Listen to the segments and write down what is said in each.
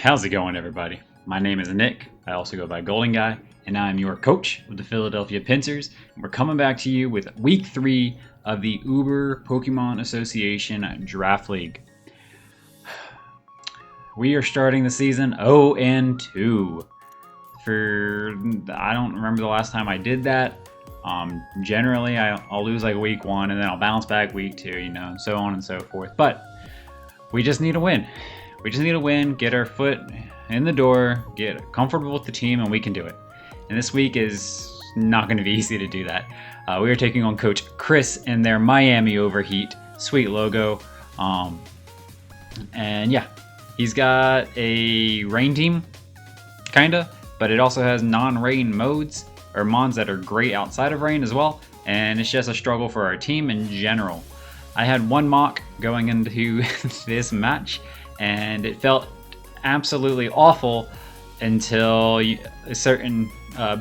How's it going, everybody? My name is Nick. I also go by Golden Guy, and I'm your coach of the Philadelphia Pincers. And we're coming back to you with week 3 of the UPA Pokemon Association Draft League. We are starting the season 0-2. I don't remember the last time I did that. Generally, I'll lose like week 1, and then I'll bounce back week 2, and so on and so forth. But we just need a win. We just need a win, get our foot in the door, get comfortable with the team, and we can do it. And this week is not going to be easy to do that. We are taking on Coach Chris and their Miami Overheat. Sweet logo. And yeah, he's got a rain team, kinda, but it also has non-rain modes, or mons that are great outside of rain as well. And it's just a struggle for our team in general. I had one mock going into this match, and it felt absolutely awful until a certain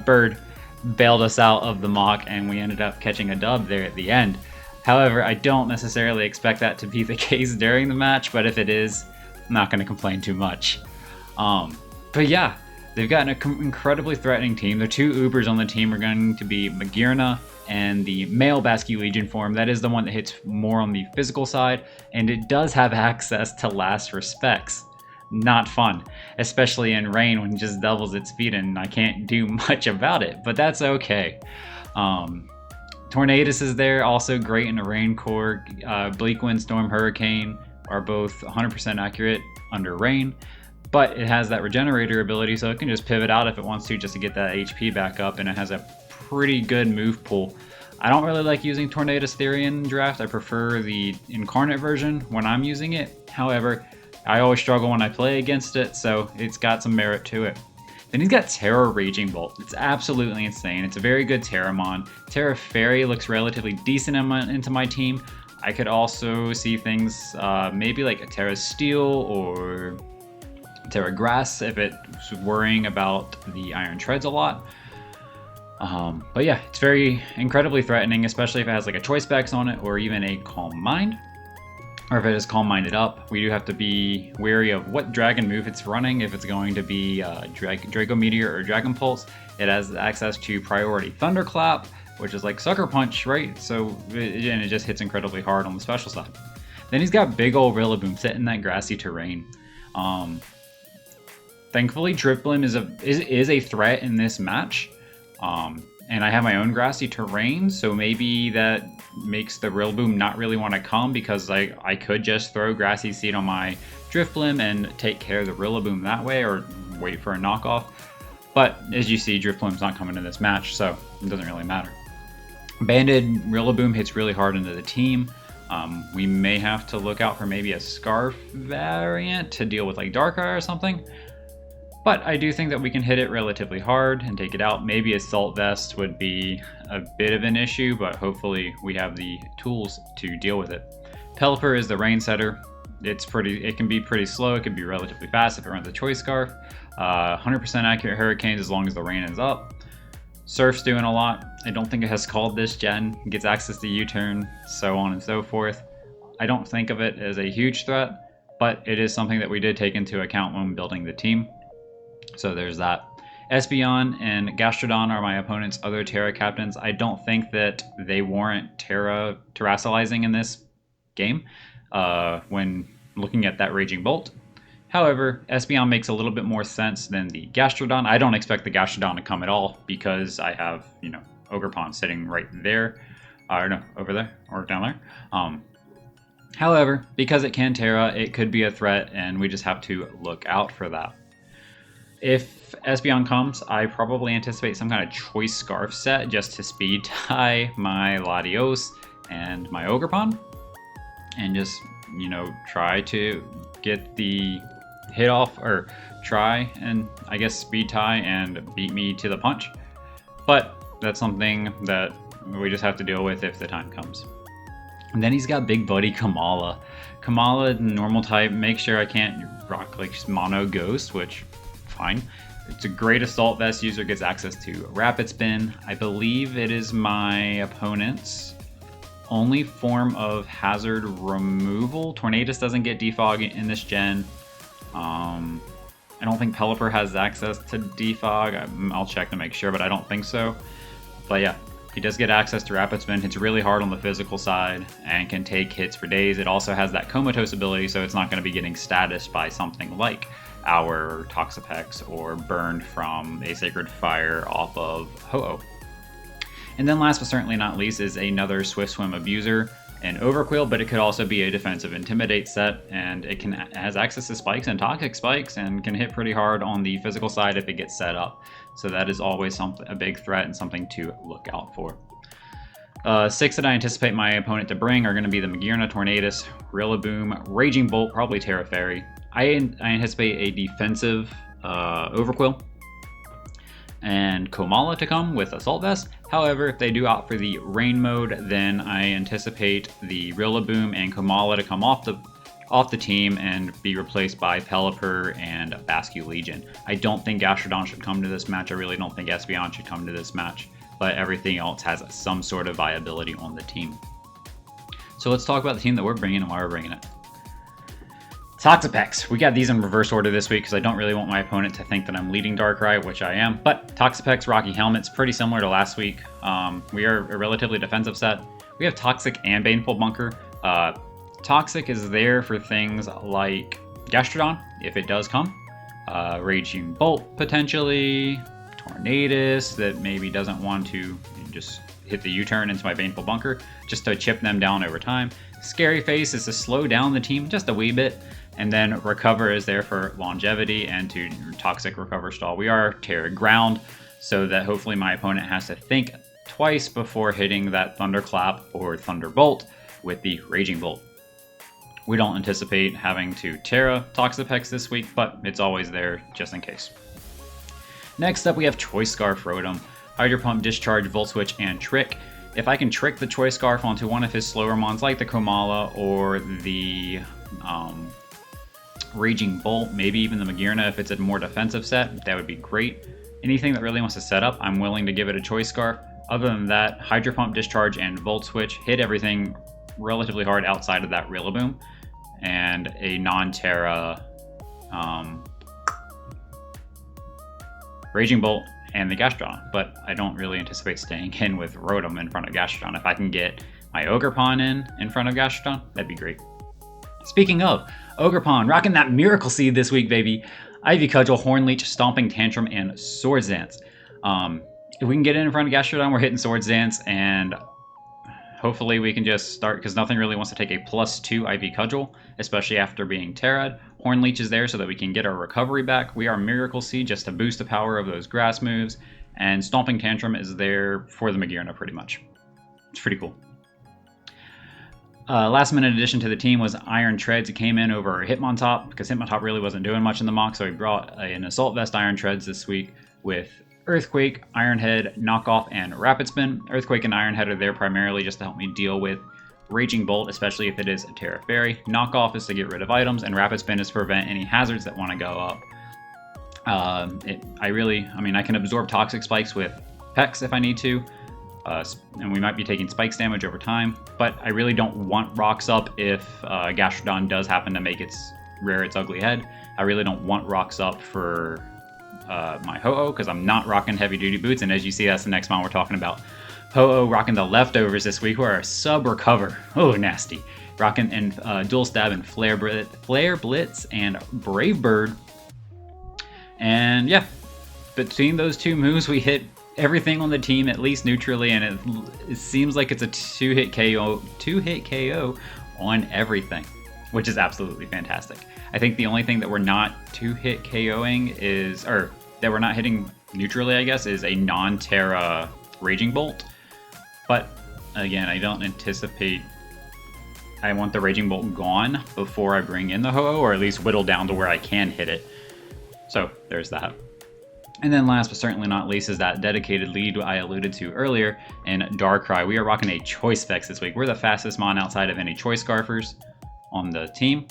bird bailed us out of the mock, and we ended up catching a dub there at the end. However, I don't necessarily expect that to be the case during the match, but if it is, I'm not going to complain too much. But yeah, they've got an incredibly threatening team. The two Ubers on the team are going to be Magirna and the male Basque Legion form. That is the one that hits more on the physical side, and it does have access to last respects. Not fun, especially in rain when it just doubles its speed and I can't do much about it, but that's okay. Tornadus is there, also great in a rain core. Bleak Wind, Storm, Hurricane are both 100% accurate under rain, but it has that regenerator ability, so it can just pivot out if it wants to, just to get that HP back up, and it has a pretty good move pool. I don't really like using Tornadus Theory in draft. I prefer the incarnate version when I'm using it. However, I always struggle when I play against it, so it's got some merit to it. Then he's got Terra Raging Bolt. It's absolutely insane. It's a very good Terramon. Terra Fairy looks relatively decent into my team. I could also see things maybe like a Terra Steel or Terra Grass if it's worrying about the Iron Treads a lot. But yeah, it's very incredibly threatening, especially if it has like a Choice Specs on it or even a Calm Mind. Or if it is Calm Minded up. We do have to be wary of what dragon move it's running. If it's going to be Draco Meteor or Dragon Pulse, it has access to Priority Thunderclap, which is like Sucker Punch, right? So, and it just hits incredibly hard on the special side. Then he's got big ol' Rillaboom sitting in that grassy terrain. Thankfully, Drifblim is a threat in this match. And I have my own grassy terrain, so maybe that makes the Rillaboom not really want to come, because I could just throw Grassy Seed on my Drifblim and take care of the Rillaboom that way, or wait for a knockoff. But as you see, Drifblim's not coming to this match, so it doesn't really matter. Banded Rillaboom hits really hard into the team. We may have to look out for maybe a Scarf variant to deal with like Darkrai or something. But I do think that we can hit it relatively hard and take it out. Maybe a Salt Vest would be a bit of an issue, but hopefully we have the tools to deal with it. Pelipper is the Rain Setter. It can be pretty slow. It can be relatively fast if it runs a Choice Scarf. 100% accurate Hurricanes as long as the rain is up. Surf's doing a lot. I don't think it has called this gen. It gets access to U-turn, so on and so forth. I don't think of it as a huge threat, but it is something that we did take into account when building the team. So there's that. Espeon and Gastrodon are my opponent's other Terra captains. I don't think that they warrant terrestrializing in this game when looking at that Raging Bolt. However, Espeon makes a little bit more sense than the Gastrodon. I don't expect the Gastrodon to come at all because I have, Ogerpon sitting right there. Or no, over there or down there. However, because it can Terra, it could be a threat, and we just have to look out for that. If Espeon comes, I probably anticipate some kind of Choice Scarf set just to speed tie my Latios and my Ogerpon, and just, try to get the hit off, or try and, I guess, speed tie and beat me to the punch. But that's something that we just have to deal with if the time comes. And then he's got Big Buddy Kamala. Kamala, normal type, make sure I can't rock like Mono Ghost, which... fine. It's a great Assault Vest user, gets access to Rapid Spin. I believe it is my opponent's only form of hazard removal. Tornadus doesn't get defog in this gen. I don't think Pelipper has access to defog. I'll check to make sure, but I don't think so. But yeah, he does get access to Rapid Spin. Hits really hard on the physical side and can take hits for days. It also has that Comatose ability, so it's not going to be getting status by something like our Toxapex or burned from a Sacred Fire off of Ho-Oh. And then last but certainly not least is another Swift Swim Abuser, an Overquill, but it could also be a defensive Intimidate set, and it has access to spikes and toxic spikes and can hit pretty hard on the physical side if it gets set up. So that is always a big threat and something to look out for. 6 that I anticipate my opponent to bring are going to be the Magearna, Tornadus, Rillaboom, Raging Bolt, probably Terra Fairy. I anticipate a defensive Overquill and Komala to come with Assault Vest. However, if they do opt for the Rain mode, then I anticipate the Rillaboom and Komala to come off the team and be replaced by Pelipper and Bascu Legion. I don't think Gastrodon should come to this match. I really don't think Espeon should come to this match, but everything else has some sort of viability on the team. So let's talk about the team that we're bringing and why we're bringing it. Toxapex. We got these in reverse order this week because I don't really want my opponent to think that I'm leading Darkrai, which I am. But Toxapex, Rocky Helmet's pretty similar to last week. We are a relatively defensive set. We have Toxic and Baneful Bunker. Toxic is there for things like Gastrodon, if it does come. Raging Bolt, potentially. Tornadus, that maybe doesn't want to just hit the U-turn into my Baneful Bunker, just to chip them down over time. Scary Face is to slow down the team just a wee bit. And then Recover is there for longevity and to Toxic Recover Stall. We are Terra Ground, so that hopefully my opponent has to think twice before hitting that Thunderclap or Thunderbolt with the Raging Bolt. We don't anticipate having to Terra Toxapex this week, but it's always there just in case. Next up, we have Choice Scarf Rotom, Hydro Pump, Discharge, Volt Switch, and Trick. If I can trick the Choice Scarf onto one of his slower mons like the Komala or the Raging Bolt, maybe even the Magearna if it's a more defensive set, that would be great. Anything that really wants to set up, I'm willing to give it a Choice Scarf. Other than that, Hydro Pump, Discharge, and Volt Switch hit everything relatively hard outside of that Rillaboom, and a non-Terra Raging Bolt and the Gastrodon, but I don't really anticipate staying in with Rotom in front of Gastrodon. If I can get my Ogerpon in front of Gastrodon, that'd be great. Speaking of Ogerpon, rocking that Miracle Seed this week, baby. Ivy Cudgel, Hornleech, Stomping Tantrum, and Swords Dance. If we can get in front of Gastrodon, we're hitting Swords Dance, and hopefully we can just start, because nothing really wants to take a +2 Ivy Cudgel, especially after being Terra'd. Hornleech is there so that we can get our recovery back. We are Miracle Seed just to boost the power of those grass moves, and Stomping Tantrum is there for the Magearna pretty much. It's pretty cool. Last minute addition to the team was Iron Treads. It came in over Hitmontop because Hitmontop really wasn't doing much in the mock, so we brought an Assault Vest Iron Treads this week with Earthquake, Iron Head, Knockoff, and Rapid Spin. Earthquake and Iron Head are there primarily just to help me deal with Raging Bolt, especially if it is a Terra Fairy. Knockoff is to get rid of items, and Rapid Spin is to prevent any hazards that want to go up. I can absorb Toxic Spikes with Pex if I need to. And we might be taking spikes damage over time, but I really don't want rocks up if Gastrodon does happen to make rear its ugly head. I really don't want rocks up for my Ho-Oh because I'm not rocking heavy duty boots, and as you see, that's the next mon we're talking about. Ho-Oh rocking the leftovers this week, who are Sub Recover. Oh, nasty. Rocking and Dual Stab and Flare Blitz and Brave Bird. And yeah, between those two moves, we hit everything on the team at least neutrally, and it seems like it's a two-hit KO on everything, which is absolutely fantastic. I think the only thing that we're not two-hit KOing or that we're not hitting neutrally, I guess, is a non-Terra Raging Bolt. But again, I don't anticipate. I want the Raging Bolt gone before I bring in the Ho-Oh, or at least whittle down to where I can hit it. So there's that. And then last but certainly not least is that dedicated lead I alluded to earlier in Darkrai. We are rocking a Choice Specs this week. We're the fastest mon outside of any Choice Scarfers on the team.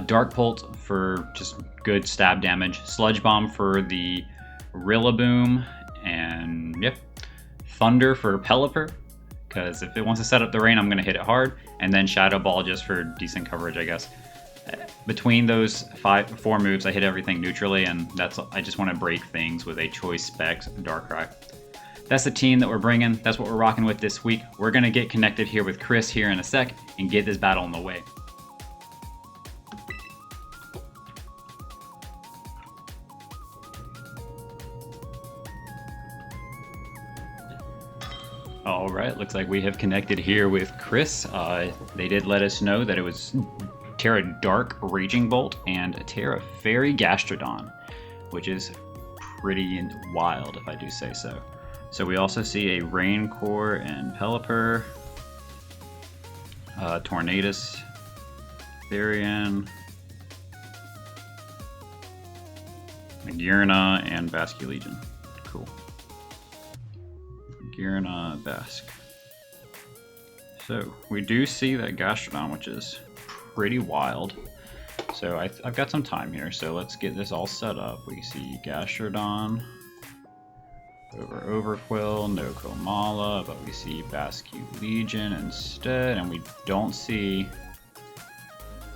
Dark Bolt for just good stab damage. Sludge Bomb for the Rillaboom. And yep, Thunder for Pelipper, because if it wants to set up the rain, I'm going to hit it hard. And then Shadow Ball just for decent coverage, I guess. between those 4 moves, I hit everything neutrally, and I just want to break things with a Choice Specs Darkrai. That's the team that we're bringing. That's what we're rocking with this week. We're going to get connected here with Chris here in a sec and get this battle on the way. All right, looks like we have connected here with Chris. They did let us know that it was Terra Dark Raging Bolt and Terra Fairy Gastrodon, which is pretty wild if I do say so. So we also see a Raincore and Pelipper, Tornadus, Therian, Magearna, and Basculegion. Cool. Magearna, Basque. So we do see that Gastrodon, which is pretty wild. So I've got some time here, so let's get this all set up. We see Gastrodon, Overquill, no Komala, but we see Basculegion instead, and we don't see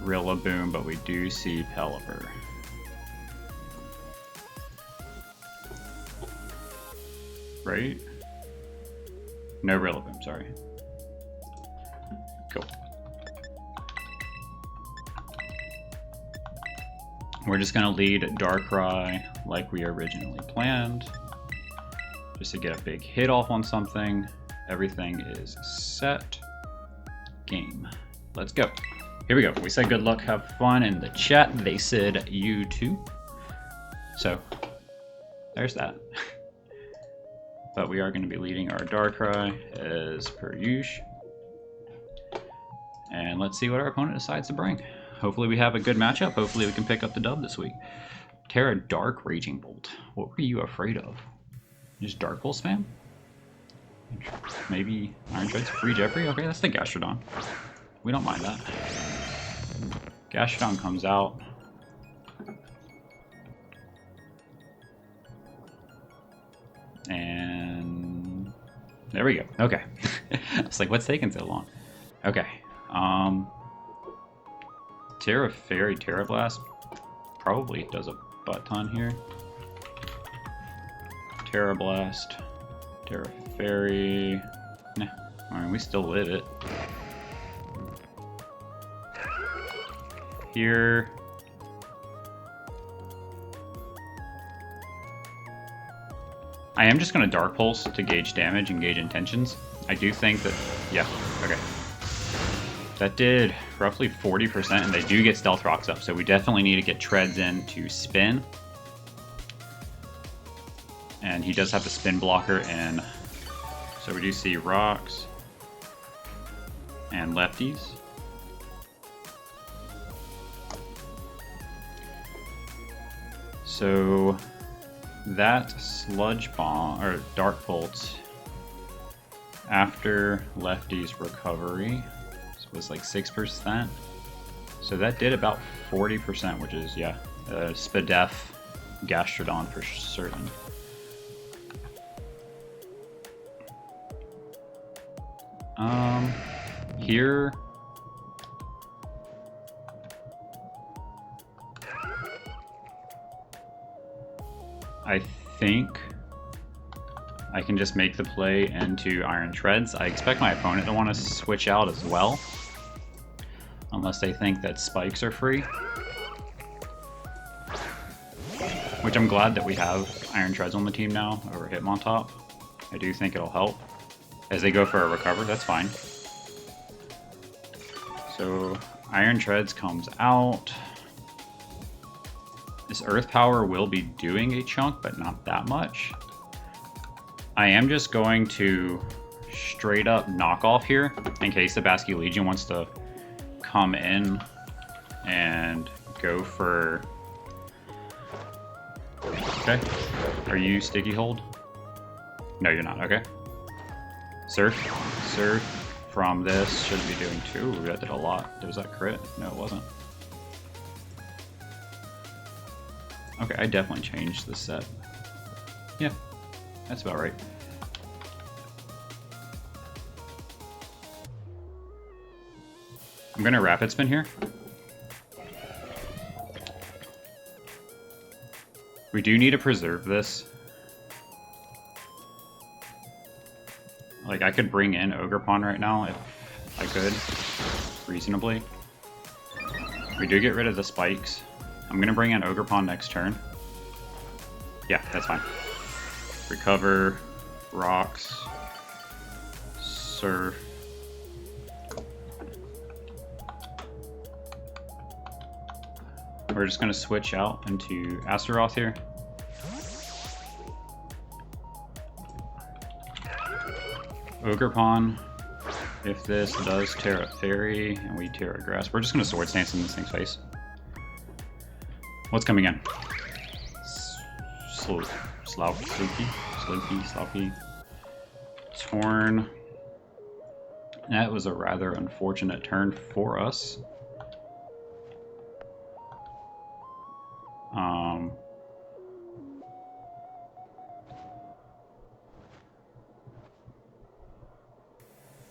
Rillaboom, but we do see Pelipper. Right? No Rillaboom, sorry. Cool. We're just gonna lead Darkrai like we originally planned, just to get a big hit off on something. Everything is set. Game. Let's go. Here we go. We said good luck, have fun in the chat. They said you too. So there's that. But we are going to be leading our Darkrai as per usual. And let's see what our opponent decides to bring. Hopefully we have a good matchup. Hopefully we can pick up the dub this week. Terra Dark Raging Bolt. What were you afraid of? Just Dark Bolt spam? Maybe Iron Treads free Jeffrey? Okay, that's the Gastrodon. We don't mind that. Gastrodon comes out. And there we go. Okay. I was like, what's taking so long? Okay. Terra Fairy Terra Blast probably does a butt ton here. Terra Blast, Terra Fairy. Nah, I mean, we still live it. Here. I am just going to Dark Pulse to gauge damage and gauge intentions. I do think that, yeah, okay. That did roughly 40%, and they do get Stealth Rocks up, so we definitely need to get Treads in to spin. And he does have the spin blocker in. So we do see Rocks and Lefties. So that Sludge Bomb, or Dark Bolt, after Lefty's recovery, was like 6%. So that did about 40%, which is, yeah, Spadef Gastrodon for certain. Here, I think I can just make the play into Iron Treads. I expect my opponent to want to switch out as well, unless they think that spikes are free. Which I'm glad that we have Iron Treads on the team now over Hitmontop. I do think it'll help. As they go for a recover, that's fine. So Iron Treads comes out. This Earth Power will be doing a chunk, but not that much. I am just going to straight up knock off here in case the Basculegion wants to come in and go for... Okay. Are you Sticky Hold? No, you're not. Okay. Surf. Surf from this should be doing 2. Ooh, that did a lot. Was that crit? No, it wasn't. Okay, I definitely changed the set. Yeah, that's about right. I'm gonna Rapid Spin here. We do need to preserve this. Like, I could bring in Ogre Pawn right now if I could, reasonably. We do get rid of the spikes. I'm going to bring in Ogre Pawn next turn. Yeah, that's fine. Recover, rocks, surf. We're just going to switch out into Astaroth here. Ogre Pawn. If this does Terra Fairy and we Terra Grass, we're just going to Sword Stance in this thing's face. What's coming in? Sloppy. Torn. That was a rather unfortunate turn for us.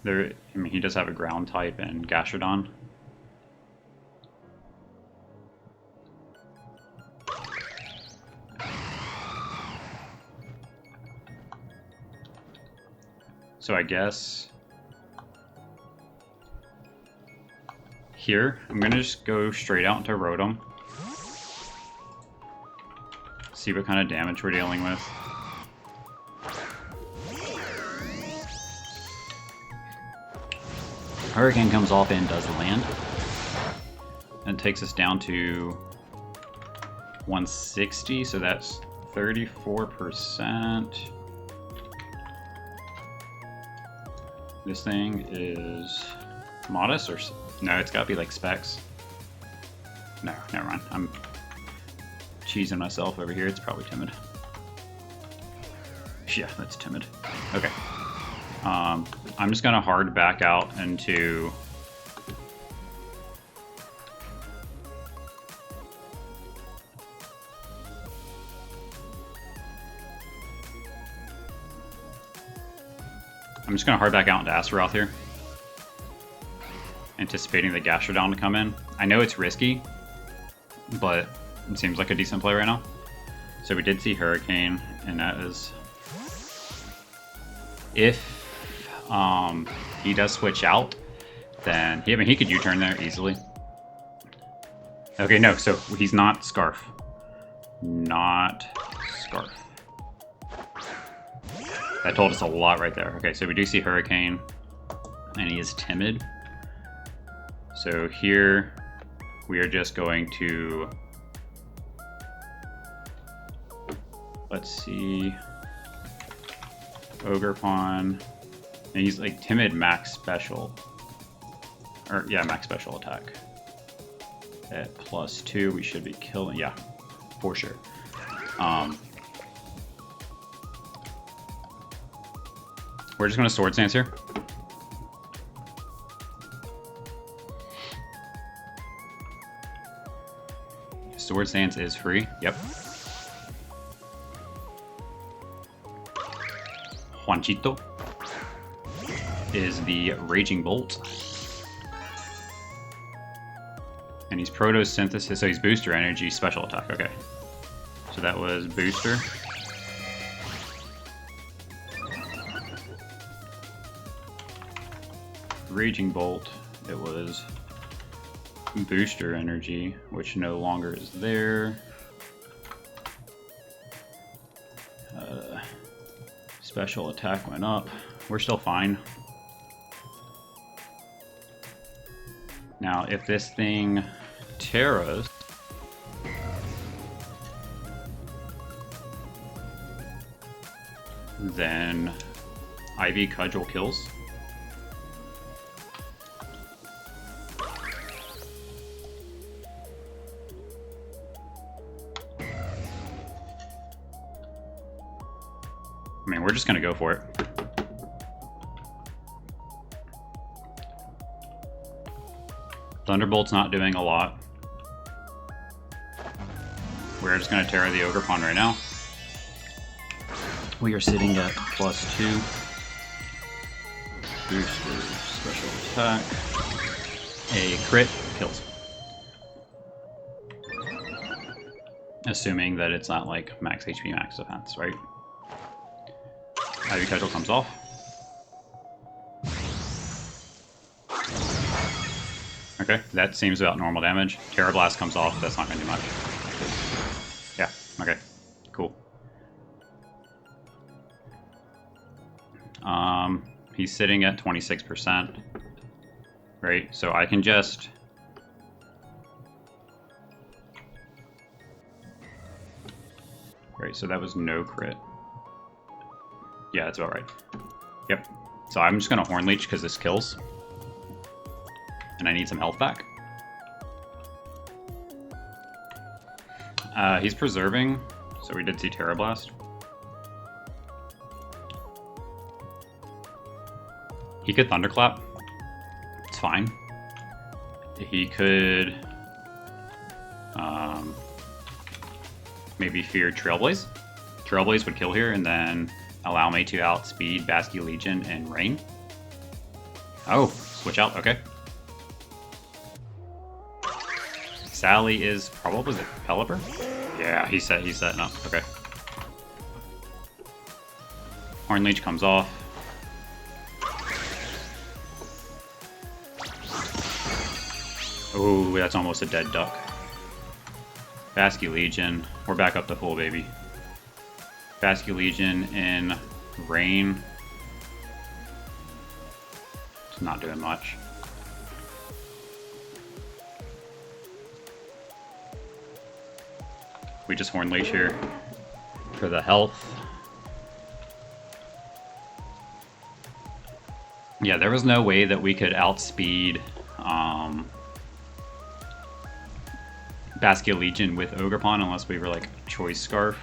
I mean, he does have a ground type and Gastrodon. So I guess here, I'm gonna just go straight out into Rotom. See what kind of damage we're dealing with. Hurricane comes off and does land. And takes us down to 160, so that's 34%. This thing is modest, or no, it's gotta be like specs. No, never mind. I'm cheesing myself over here. It's probably timid. Yeah, that's timid. Okay. I'm just gonna hard back out into Astaroth here, anticipating the Gastrodon to come in. I know it's risky, but it seems like a decent play right now. So we did see Hurricane, and that is if he does switch out, then I mean, he could U-turn there easily. Okay, no, so he's not Scarf. Not Scarf. That told us a lot right there. Okay, so we do see Hurricane, and he is timid. So here, we are just going to, let's see, Ogre Pawn, and he's like timid max special, or yeah, max special attack. At +2, we should be killing, yeah, for sure. We're just gonna Sword Stance here. Sword Stance is free, yep. Juanchito is the Raging Bolt. And he's Photosynthesis, so he's Booster Energy, Special Attack, okay. So that was Booster. Raging Bolt, it was Booster Energy, which no longer is there. Special Attack went up. We're still fine. Now, if this thing Terras, then Ivy Cudgel kills. I mean, we're just gonna go for it. Thunderbolt's not doing a lot. We're just gonna Terra the Ogre Pawn right now. We are sitting at +2. Booster, special attack. A crit kills. Assuming that it's not like max HP, max defense, right? Ivy Cudgel comes off. Okay, that seems about normal damage. Terra Blast comes off, that's not gonna do much. Yeah, okay, cool. He's sitting at 26%, right? So I can just... Right, so that was no crit. Yeah, that's about right. Yep. So I'm just gonna Horn Leech because this kills. And I need some health back. He's preserving, so we did see Terra Blast. He could Thunderclap. It's fine. He could maybe fear Trailblaze. Trailblaze would kill here and then allow me to outspeed Basky Legion and Rain. Oh, switch out, okay. Sally is probably the Pelipper? Yeah, he's setting up, okay. Horn Leech comes off. Oh, that's almost a dead duck. Basky Legion. We're back up to full, baby. Basky Legion in Rain. It's not doing much. We just Horn Leech here for the health. Yeah, there was no way that we could outspeed Baskia Legion with Ogerpon unless we were like Choice Scarf.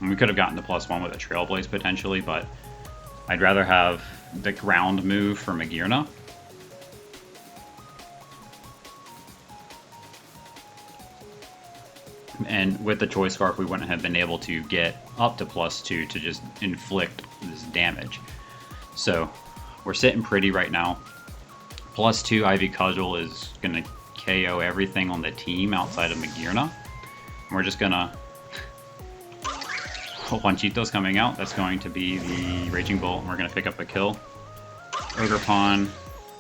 And we could have gotten the +1 with a Trailblaze potentially, but I'd rather have the ground move for Magearna. And with the Choice Scarf, we wouldn't have been able to get up to +2 to just inflict this damage. So we're sitting pretty right now. +2 Ivy Cudgel is going to KO everything on the team outside of Magearna. And we're just going to... Juanchito's coming out. That's going to be the Raging Bolt, and we're going to pick up a kill. Ogerpon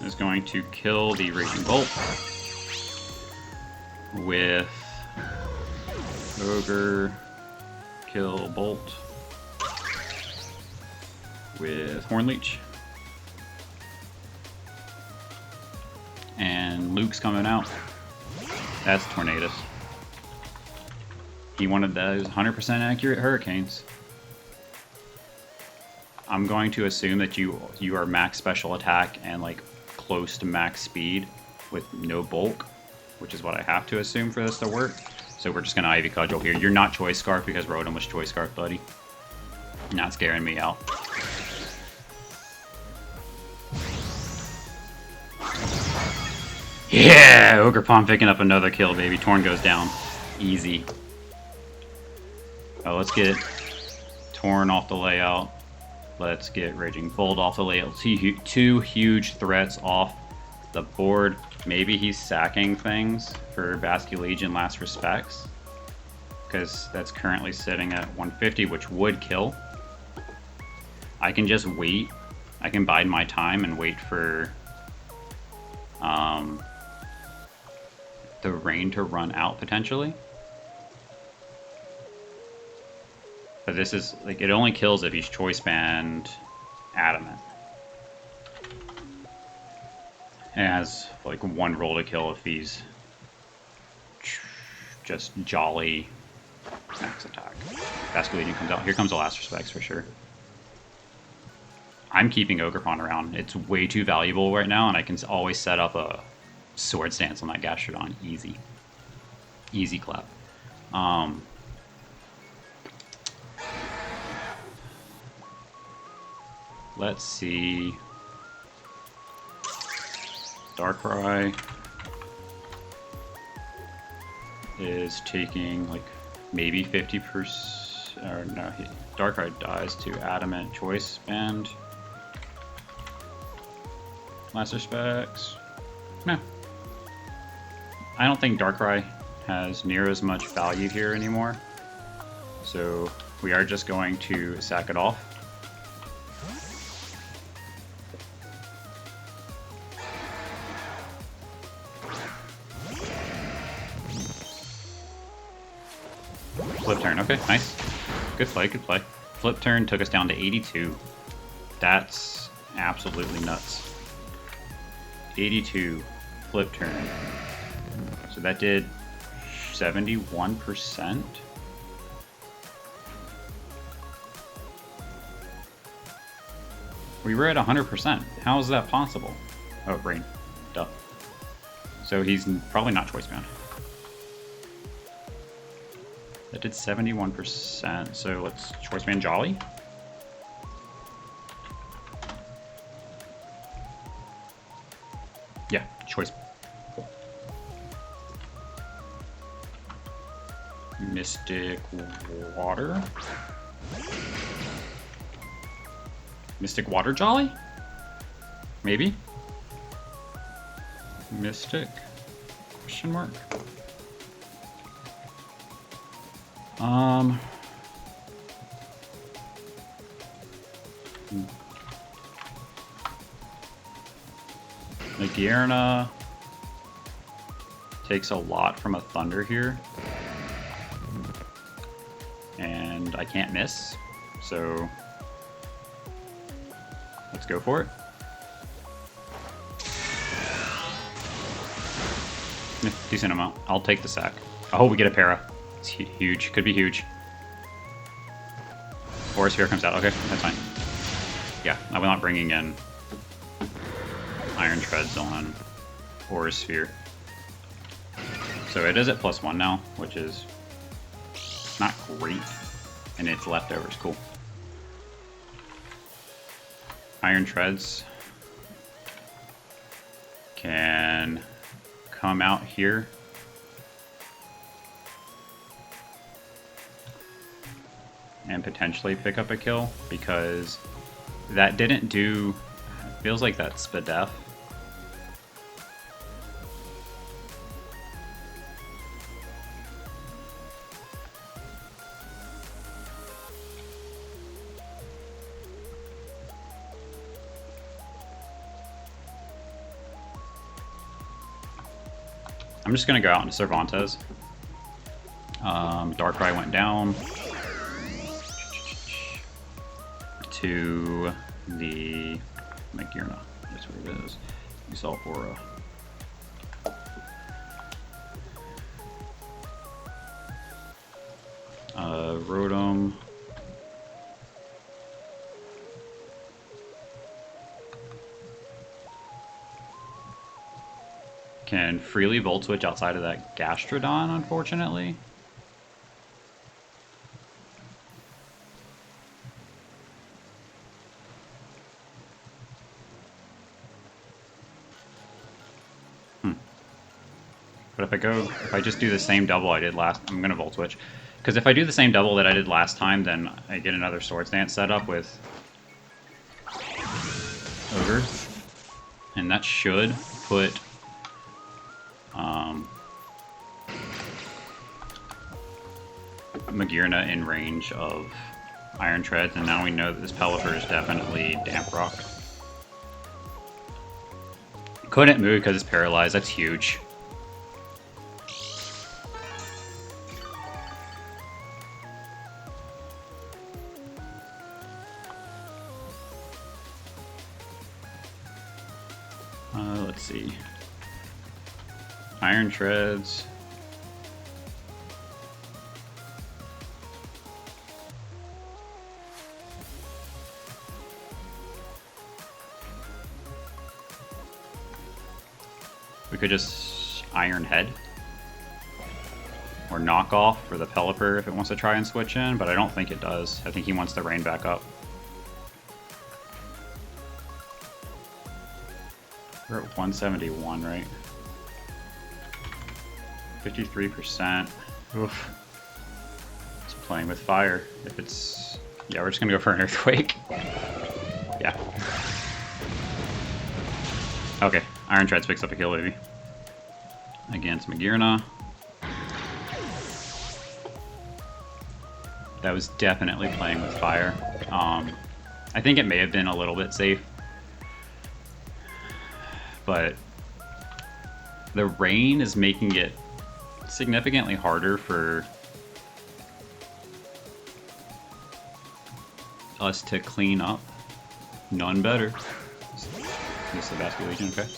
is going to kill the Raging Bolt with Ogre, kill Bolt with Horn Leech. And Luke's coming out. That's Tornadus. He wanted those 100% accurate Hurricanes. I'm going to assume that you are max special attack and like close to max speed with no bulk, which is what I have to assume for this to work. So we're just gonna Ivy Cudgel here. You're not Choice Scarf because Rotom was Choice Scarf, buddy. You're not scaring me out. Yeah! Ogerpon picking up another kill, baby. Torn goes down. Easy. Oh, let's get Torn off the layout. Let's get Raging Bolt off the layout. Two huge threats off the board. Maybe he's sacking things for Basky Legion Last Respects, because that's currently sitting at 150, which would kill. I can just wait. I can bide my time and wait for the rain to run out potentially. But this is like, it only kills if he's Choice Band Adamant. It has like one roll to kill if he's just jolly max attack. Basky Legion comes out. Here comes the Last Respects for sure. I'm keeping Ogerpon around. It's way too valuable right now, and I can always set up a Sword Stance on that Gastrodon. Easy. Easy clap. Let's see. Darkrai is taking like maybe 50%, or no, Darkrai dies to Adamant Choice Band. Last Respects. No. I don't think Darkrai has near as much value here anymore. So we are just going to sack it off. Flip turn, okay, nice. Good play, good play. Flip turn took us down to 82. That's absolutely nuts. 82, flip turn. So that did 71%. We were at 100%. How is that possible? Oh, brain. Duh. So he's probably not choice bound. That did 71%. So let's choice band Jolly. Yeah, choice. Mystic Water. Mystic Water Jolly? Maybe? Mystic? Question mark? Magierna takes a lot from a Thunder here. And I can't miss, so let's go for it. Decent amount. I'll take the sack. Oh, we get a para. It's huge. Could be huge. Or a sphere comes out. Okay, that's fine. Yeah, I'm not bringing in Iron Treads on or a sphere. So it is at +1 now, which is not great. And it's leftovers. Cool. Iron Treads can come out here. And potentially pick up a kill, because that didn't do... It feels like that's Spadef. I'm just gonna go out into Cervantes. Darkrai went down to the Magierna. That's where it is. You saw Aura. Rotom. Can freely Volt Switch outside of that Gastrodon, unfortunately. But if I just do the same double I did last, I'm gonna Volt Switch. Because if I do the same double that I did last time, then I get another Swords Dance setup with OGER. And that should put Magierna in range of Iron Treads, and now we know that this Pelipper is definitely Damp Rock. Couldn't move because it's paralyzed, that's huge. Let's see. Iron Treads. We could just Iron Head. Or Knock Off for the Pelipper if it wants to try and switch in, but I don't think it does. I think he wants the rain back up. We're at 171, right? 53%. Oof. It's playing with fire. If it's... Yeah, we're just gonna go for an Earthquake. Yeah. Okay, Iron Treads picks up a kill, baby. Against Magierna. That was definitely playing with fire. I think it may have been a little bit safe, but the rain is making it significantly harder for us to clean up. None better. This is the Basque Legion, okay.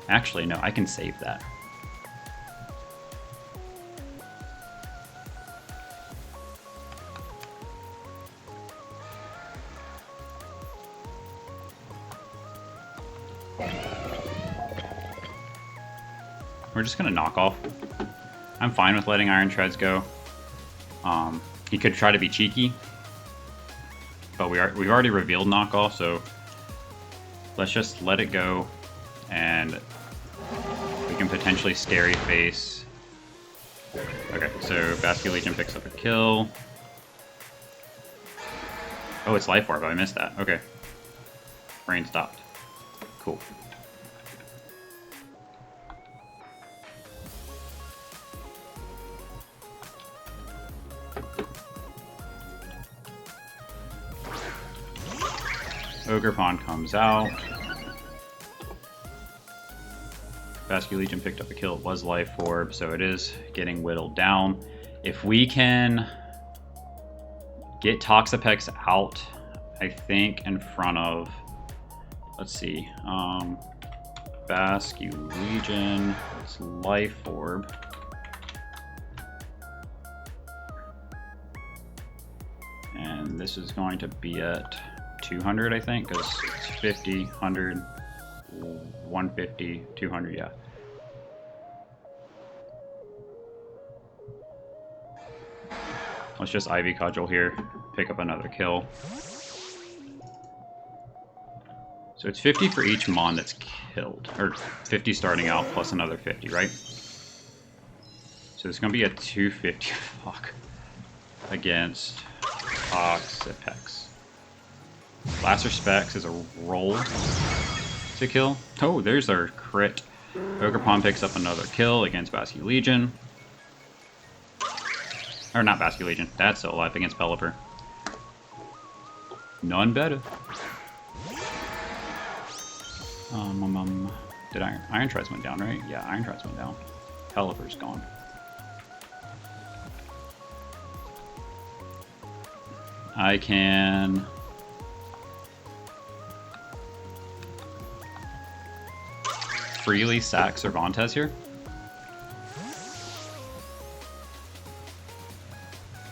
Actually, no, I can save that. We're just gonna knock off. I'm fine with letting Iron Treads go. He could try to be cheeky, but we've already revealed knockoff, so let's just let it go, and we can potentially scary face. Okay, so Basque Legion picks up a kill. Oh, it's Life Orb. I missed that. Okay, rain stopped. Cool. Ogre Pawn comes out. Basque Legion picked up a kill. It was Life Orb, so it is getting whittled down. If we can get Toxapex out, I think, in front of... Let's see. Basque Legion. It's Life Orb. And this is going to be at 200, I think, because it's 50, 100, 150, 200, yeah. Let's just Ivy Cudgel here, pick up another kill. So it's 50 for each Mon that's killed, or 50 starting out plus another 50, right? So it's going to be a 250, fuck, against Toxapex. Last Respects is a roll to kill. Oh, there's our crit. Ogre Pawn picks up another kill against Basque Legion. Or not Basque Legion. That's still alive against Pelipper. None better. Did Iron Treads went down, right? Yeah, Iron Treads went down. Pelipper's gone. I can... freely sack Cervantes here.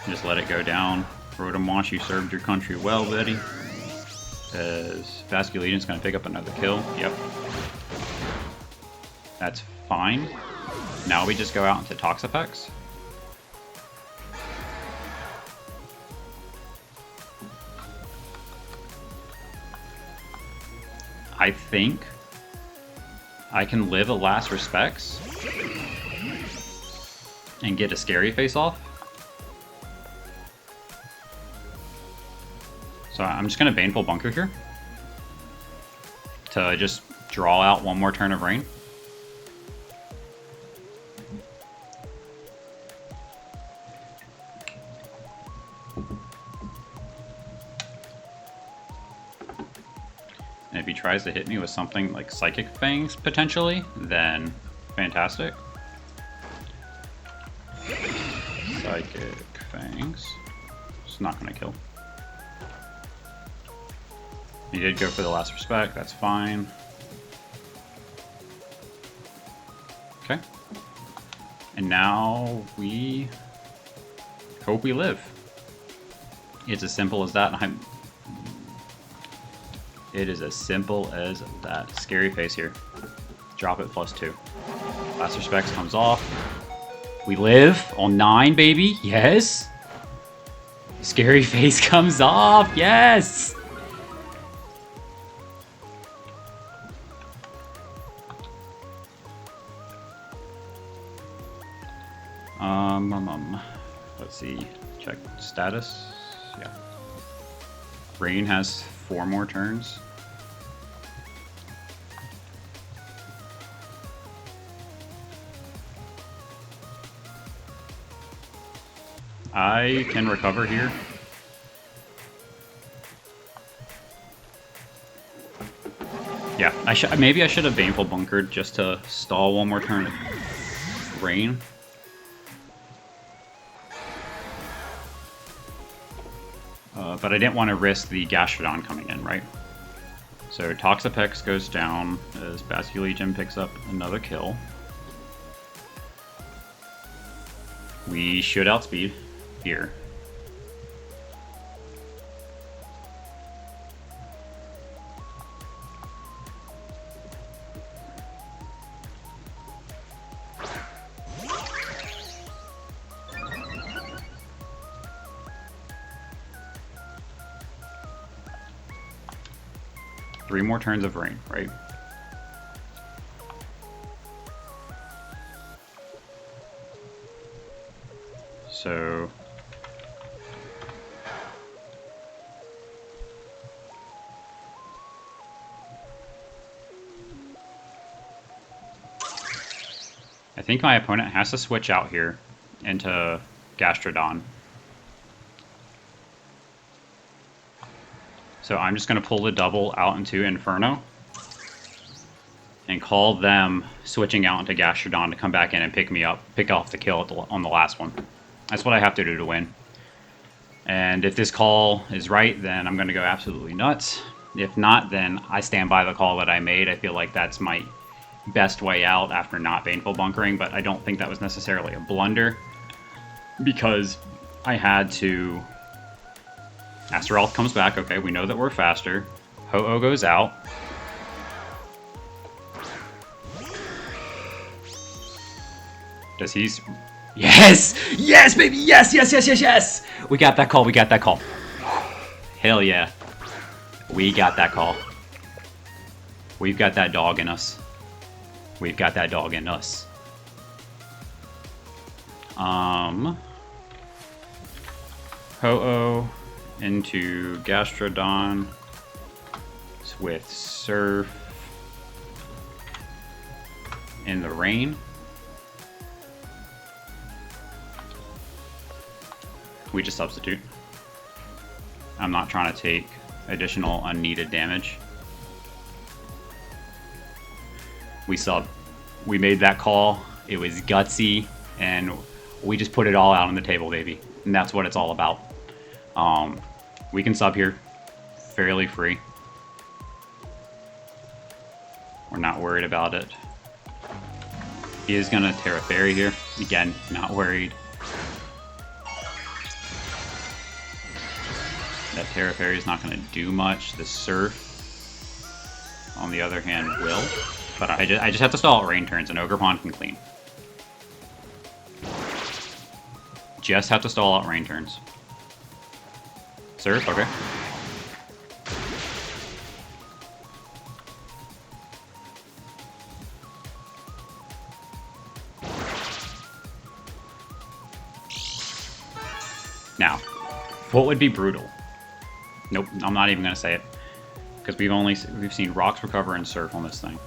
Just let it go down. Rotomwash, you served your country well, buddy. As Basque Legion's gonna pick up another kill. Yep. That's fine. Now we just go out into Toxapex. I think I can live a Last Respects and get a Scary Face off. So I'm just going to Baneful Bunker here to just draw out one more turn of rain. And if he tries to hit me with something like Psychic Fangs, potentially, then fantastic. Psychic Fangs. It's not going to kill. He did go for the Last Respect, that's fine. Okay. And now we hope we live. It's as simple as that. It is as simple as that. Scary Face here. Drop it +2. Last Respects comes off. We live on 9, baby. Yes. Scary Face comes off. Yes. Let's see. Check status. Yeah. Rain has 4 more turns. I can recover here. Yeah, maybe I should have Baneful bunkered just to stall one more turn of rain. But I didn't want to risk the Gastrodon coming in, right? So Toxapex goes down as Basculegion picks up another kill. We should outspeed here. Three more turns of rain, right? So I think my opponent has to switch out here into Gastrodon. So I'm just going to pull the double out into Inferno and call them switching out into Gastrodon to come back in and pick me up, pick off the kill on the last one. That's what I have to do to win. And if this call is right, then I'm going to go absolutely nuts. If not, then I stand by the call that I made. I feel like that's my best way out after not Baneful bunkering, but I don't think that was necessarily a blunder because I had to... Astaroth comes back. Okay, we know that we're faster. Ho-Oh goes out. Does he's... Yes! Yes, baby! Yes, yes, yes, yes, yes! We got that call. We got that call. Hell yeah. We got that call. We've got that dog in us. We've got that dog in us. Ho-Oh into Gastrodon with Surf in the rain. We just substitute. I'm not trying to take additional unneeded damage. We sub. We made that call. It was gutsy, and we just put it all out on the table, baby. And that's what it's all about. We can sub here fairly free. We're not worried about it. He is going to Terra Fairy here. Again, not worried. That Terra Fairy is not going to do much. The Surf, on the other hand, will. But I just have to stall out rain turns, and Ogre Pond can clean. Just have to stall out rain turns. Surf, okay. Now, what would be brutal? Nope, I'm not even gonna say it because we've seen Rocks Recover and Surf on this thing.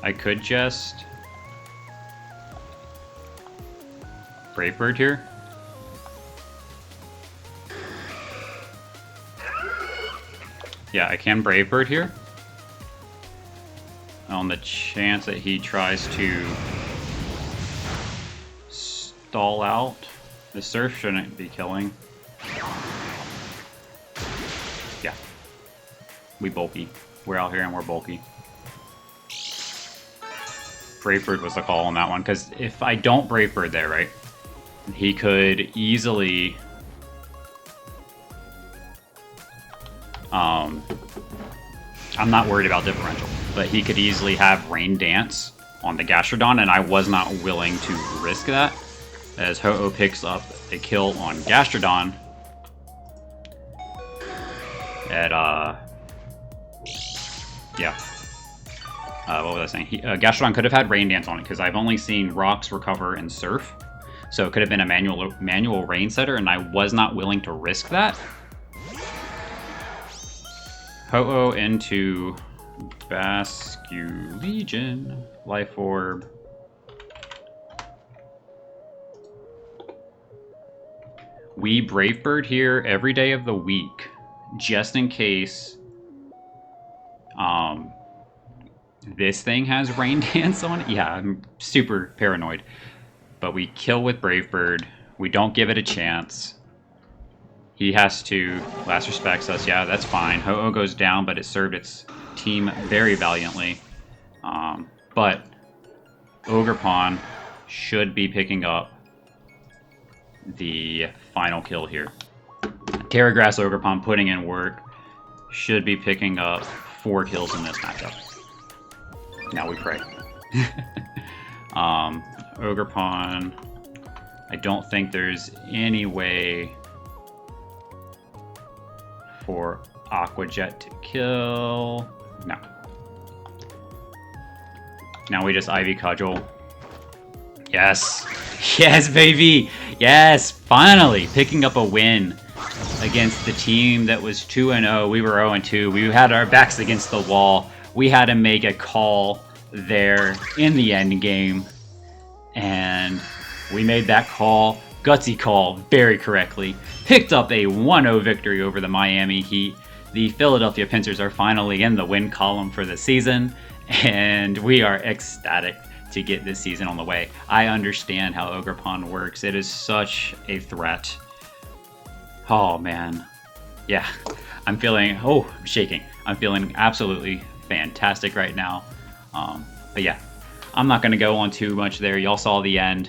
I could just Brave Bird here. Yeah, I can Brave Bird here. On the chance that he tries to stall out. The Surf shouldn't be killing. Yeah. We bulky. We're out here and we're bulky. Brave Bird was the call on that one, because if I don't Brave Bird there, right, he could easily... I'm not worried about differential, but he could easily have Rain Dance on the Gastrodon, and I was not willing to risk that, as Ho-Oh picks up a kill on Gastrodon at, yeah. What was I saying? Gastrodon could have had Rain Dance on it, because I've only seen Rocks, Recover, and Surf. So it could have been a manual Rain Setter, and I was not willing to risk that. Ho-Oh into Bascu Legion. Life Orb. We Brave Bird here every day of the week, just in case this thing has Rain Dance on it. Yeah, I'm super paranoid. But we kill with Brave Bird. We don't give it a chance. He has to last respects us. Yeah, that's fine. Ho-Oh goes down, but it served its team very valiantly. But Ogre Pawn should be picking up the final kill here. Terragrass Ogre Pawn putting in work, should be picking up 4 kills in this matchup. Now we pray. Ogre Pawn, I don't think there's any way for Aqua Jet to kill. No. Now we just Ivy Cudgel. Yes. Yes, baby. Yes, finally picking up a win against the team that was 2-0. We were 0-2. We had our backs against the wall. We had to make a call there in the end game. And we made that call, gutsy call, very correctly. Picked up a 1-0 victory over the Miami Heat. The Philadelphia Pincers are finally in the win column for the season. And we are ecstatic to get this season on the way. I understand how Ogre Pawn works. It is such a threat. Oh man. Yeah. I'm shaking. I'm feeling absolutely fantastic right now. But yeah, I'm not going to go on too much there. Y'all saw the end.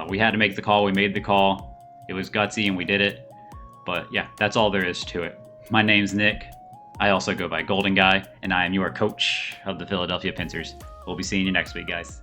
We had to make the call. We made the call. It was gutsy and we did it. But yeah, that's all there is to it. My name's Nick. I also go by Golden Guy, and I am your coach of the Philadelphia Pincers. We'll be seeing you next week, guys.